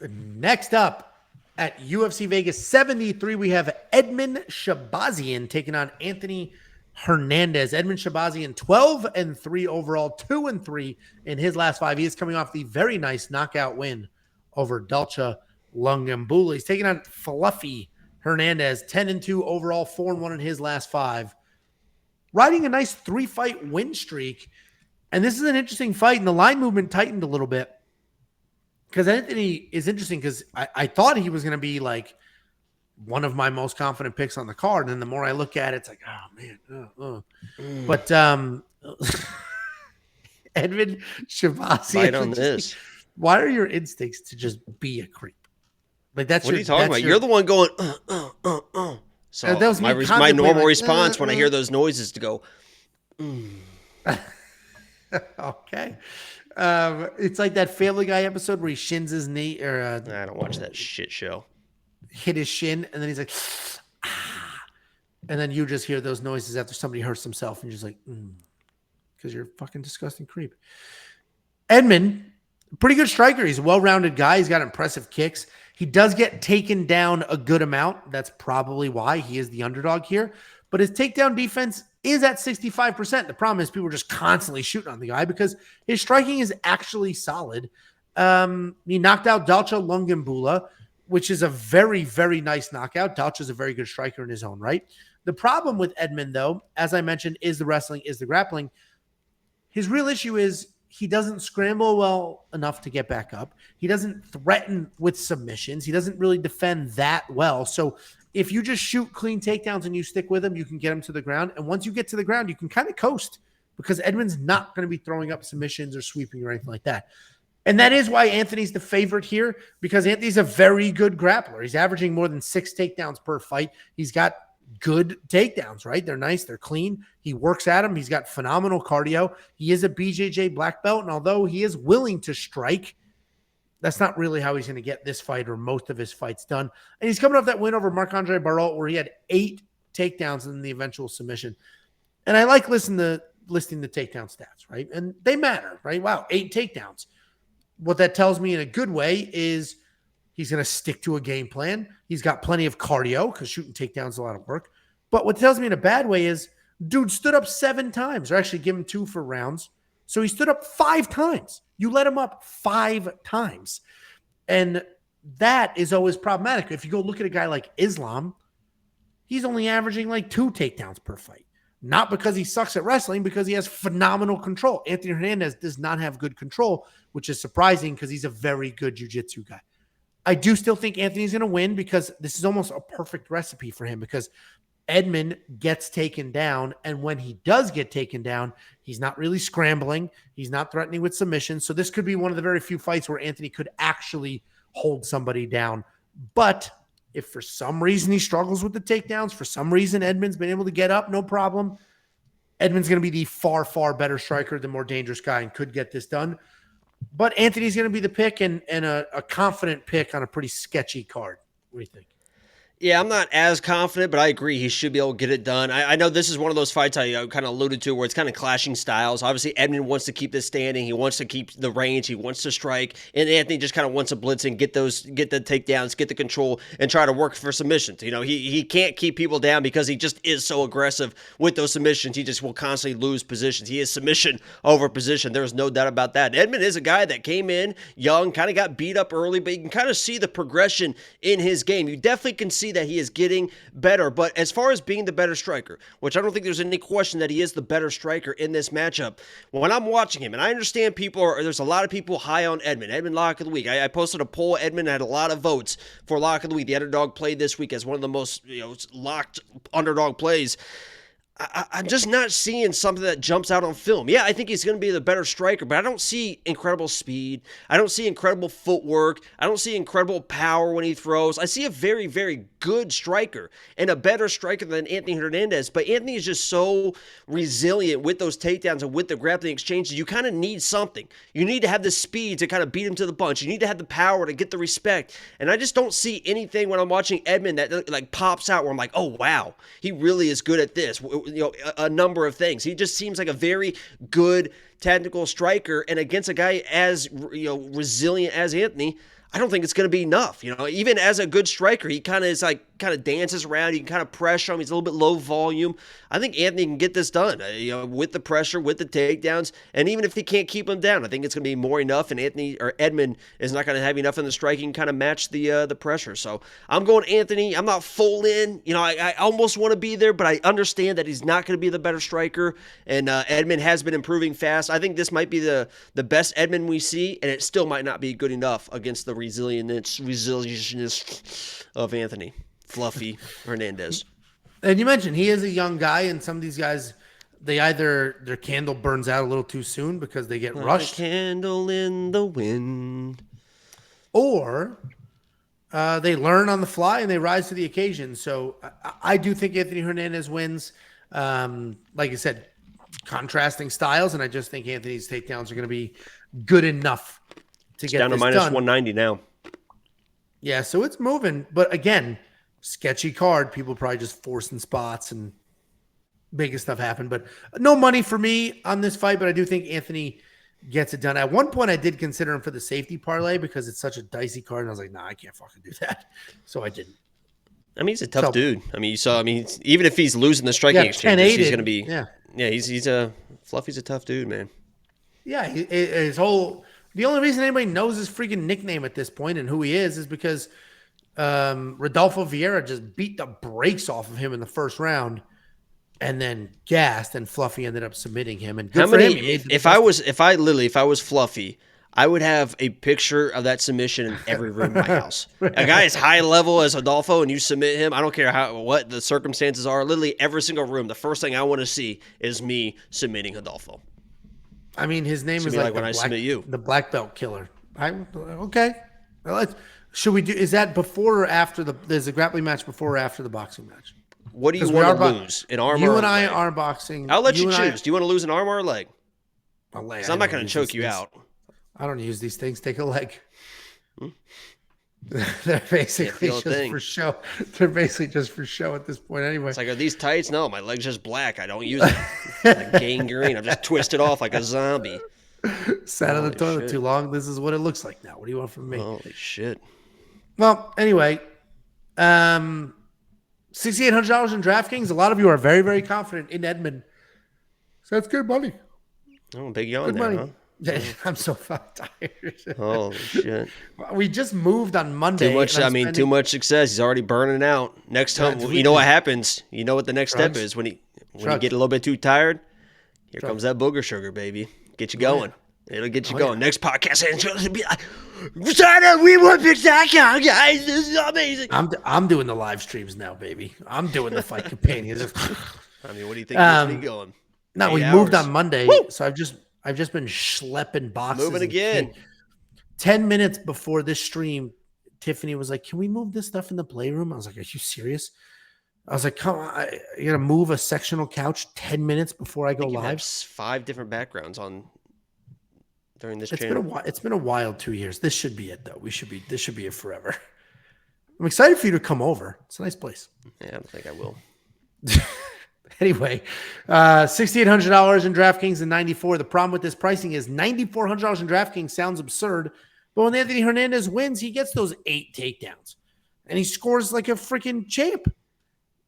Next up at UFC Vegas 73, we have Edmen Shahbazyan taking on Anthony Hernandez. Edmen Shahbazyan 12-3 overall, 2-3 in his last 5. He is coming off the very nice knockout win over Dalcha Lungambula. He's taking on Fluffy Hernandez, 10-2 overall, 4-1 in his last 5. Riding a nice 3-fight win streak. And this is an interesting fight, and the line movement tightened a little bit. Because Anthony is interesting because I thought he was going to be like one of my most confident picks on the card. And then the more I look at it, it's like, oh, man. But Edmen Shahbazyan. Fight on this. Why are your instincts to just be a creep? Like that's what are you talking about? You're the one going, So that was my normal response when I hear those noises to go, Okay. It's like that Family Guy episode where he shins his knee, or I don't watch that shit show. Hit his shin, and then he's like, ah. And then you just hear those noises after somebody hurts himself, and you're just like, because you're a fucking disgusting creep. Edmen, pretty good striker. He's a well-rounded guy. He's got impressive kicks. He does get taken down a good amount. That's probably why he is the underdog here. But his takedown defense is at 65%. The problem is people are just constantly shooting on the guy because his striking is actually solid. He knocked out Dalcha Lungambula, which is a very, very nice knockout. Dalcha is a very good striker in his own right. The problem with Edmen, though, as I mentioned, is the wrestling, is the grappling. His real issue is he doesn't scramble well enough to get back up. He doesn't threaten with submissions. He doesn't really defend that well. So if you just shoot clean takedowns and you stick with him, you can get him to the ground. And once you get to the ground, you can kind of coast because Edmen's not going to be throwing up submissions or sweeping or anything like that. And that is why Anthony's the favorite here, because Anthony's a very good grappler. He's averaging more than 6 takedowns per fight. He's got good takedowns, right? They're nice. They're clean. He works at them. He's got phenomenal cardio. He is a BJJ black belt. And although he is willing to strike, that's not really how he's going to get this fight or most of his fights done. And he's coming off that win over Marc-Andre Barrault where he had 8 takedowns in the eventual submission. And I like listing the takedown stats, right? And they matter, right? Wow, 8 takedowns. What that tells me in a good way is he's going to stick to a game plan. He's got plenty of cardio because shooting takedowns is a lot of work. But what tells me in a bad way is dude stood up 7 times, or actually give him 2 for rounds. So he stood up 5 times. You let him up 5 times. And that is always problematic. If you go look at a guy like Islam, he's only averaging like 2 takedowns per fight. Not because he sucks at wrestling, because he has phenomenal control. Anthony Hernandez does not have good control, which is surprising because he's a very good jiu-jitsu guy. I do still think Anthony's going to win because this is almost a perfect recipe for him because Edmen gets taken down, and when he does get taken down, he's not really scrambling. He's not threatening with submission. So this could be one of the very few fights where Anthony could actually hold somebody down. But if for some reason he struggles with the takedowns, for some reason Edmen's been able to get up, no problem. Edmen's going to be the far, far better striker, the more dangerous guy, and could get this done. But Anthony's going to be the pick and a confident pick on a pretty sketchy card. What do you think? Yeah, I'm not as confident, but I agree he should be able to get it done. I know this is one of those fights I kind of alluded to where it's kind of clashing styles. Obviously, Edmen wants to keep this standing. He wants to keep the range. He wants to strike. And Anthony just kind of wants to blitz and get the takedowns, get the control, and try to work for submissions. You know, he can't keep people down because he just is so aggressive with those submissions. He just will constantly lose positions. He is submission over position. There's no doubt about that. Edmen is a guy that came in young, kind of got beat up early, but you can kind of see the progression in his game. You definitely can see that he is getting better. But as far as being the better striker, which I don't think there's any question that he is the better striker in this matchup, when I'm watching him, and I understand there's a lot of people high on Edmen Lock of the Week. I posted a poll. Edmen had a lot of votes for Lock of the Week. The underdog played this week as one of the most locked underdog plays. I'm just not seeing something that jumps out on film. Yeah, I think he's going to be the better striker, but I don't see incredible speed. I don't see incredible footwork. I don't see incredible power when he throws. I see a very, very good striker and a better striker than Anthony Hernandez, but Anthony is just so resilient with those takedowns and with the grappling exchanges. You kind of need something. You need to have the speed to kind of beat him to the punch. You need to have the power to get the respect, and I just don't see anything when I'm watching Edmen that like pops out where I'm like, oh, wow, he really is good at this. A number of things. He just seems like a very good technical striker, and against a guy as resilient as Anthony, I don't think it's going to be enough. Even as a good striker, he kind of dances around. You can kind of pressure him. He's a little bit low volume. I think Anthony can get this done, with the pressure, with the takedowns, and even if he can't keep him down, I think it's going to be more enough. And Edmen is not going to have enough in the striking kind of match the pressure. So I'm going Anthony. I'm not full in. I almost want to be there, but I understand that he's not going to be the better striker. And Edmen has been improving fast. I think this might be the best Edmen we see, and it still might not be good enough against the resilience of Anthony Fluffy Hernandez. And you mentioned he is a young guy, and some of these guys, they either their candle burns out a little too soon because they get rushed, a candle in the wind, or they learn on the fly and they rise to the occasion. So I do think Anthony Hernandez wins. Like I said, contrasting styles, and I just think Anthony's takedowns are going to be good enough to get down to this minus done. 190 now. Yeah, so it's moving, but again, sketchy card. People probably just forcing spots and making stuff happen. But no money for me on this fight, but I do think Anthony gets it done. At one point, I did consider him for the safety parlay because it's such a dicey card, and I was like, nah, I can't fucking do that. So I didn't. I mean, he's a tough dude. I mean, you saw. I mean, even if he's losing the striking exchange, he's going to be. Yeah. He's a Fluffy's a tough dude, man. Yeah, his whole. The only reason anybody knows his freaking nickname at this point and who he is because Rodolfo Vieira just beat the brakes off of him in the first round, and then gassed, and Fluffy ended up submitting him. And good for him. If I was Fluffy, I would have a picture of that submission in every room in my house. A guy as high level as Rodolfo, and you submit him. I don't care what the circumstances are. Literally every single room. The first thing I want to see is me submitting Rodolfo. I mean, his name is like when I submit you, the black belt killer. Okay. Should we do? Is that before or after there's a grappling match before or after the boxing match? What do you want to lose? An arm or a leg? You and I are boxing. I'll let you choose. Do you want to lose an arm or a leg? A leg. Because I'm not going to choke you out. I don't use these things. Take a leg. They're basically just for show. They're basically just for show at this point anyway. It's like, are these tights? No, my leg's just black. I don't use it. Like gangrene. I'm just twisted off like a zombie. Sat on the toilet too long. This is what it looks like now. What do you want from me? Holy shit. Well, anyway, $6,800 in DraftKings. A lot of you are very, very confident in Edmen. So that's good money. Oh, big yawn there, huh? I'm so fucking tired. Holy shit. We just moved on Monday. Too much success. He's already burning out. Next time, you know what happens. You know what the next step is when you get a little bit too tired. Here comes that booger sugar, baby. Get you going. It'll get you going. Next podcast, it's going to be like, we want Bitch.com, guys. This is amazing. I'm doing the live streams now, baby. I'm doing the fight companions. I mean, what do you think keeps me going? No, we moved on Monday, so I've just been schlepping boxes. Moving again. 10 minutes before this stream, Tiffany was like, can we move this stuff in the playroom? I was like, are you serious? I was like, come on, you got to move a sectional couch 10 minutes before I go live? 5 different backgrounds on during this channel. It's been a wild 2 years. This should be it, though. This should be it forever. I'm excited for you to come over. It's a nice place. Yeah, I don't think I will. Anyway, $6,800 in DraftKings and 94. The problem with this pricing is $9,400 in DraftKings sounds absurd, but when Anthony Hernandez wins, he gets those 8 takedowns, and he scores like a freaking champ.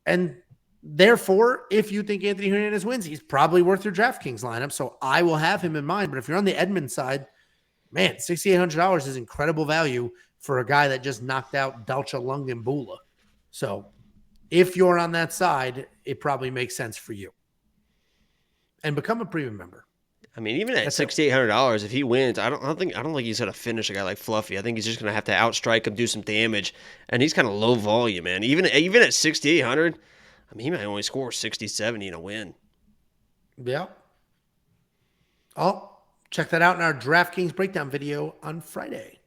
And therefore, if you think Anthony Hernandez wins, he's probably worth your DraftKings lineup. So I will have him in mind. But if you're on the Edmen side, man, $6,800 is incredible value for a guy that just knocked out Dalcha Lungambula. So if you're on that side, it probably makes sense for you. And become a premium member. I mean, even at $6,800, if he wins, I don't think he's gonna finish a guy like Fluffy. I think he's just gonna have to outstrike him, do some damage, and he's kind of low volume, man. Even at $6,800, I mean, he might only score 60, 70 in a win. Yeah. I'll check that out in our DraftKings breakdown video on Friday.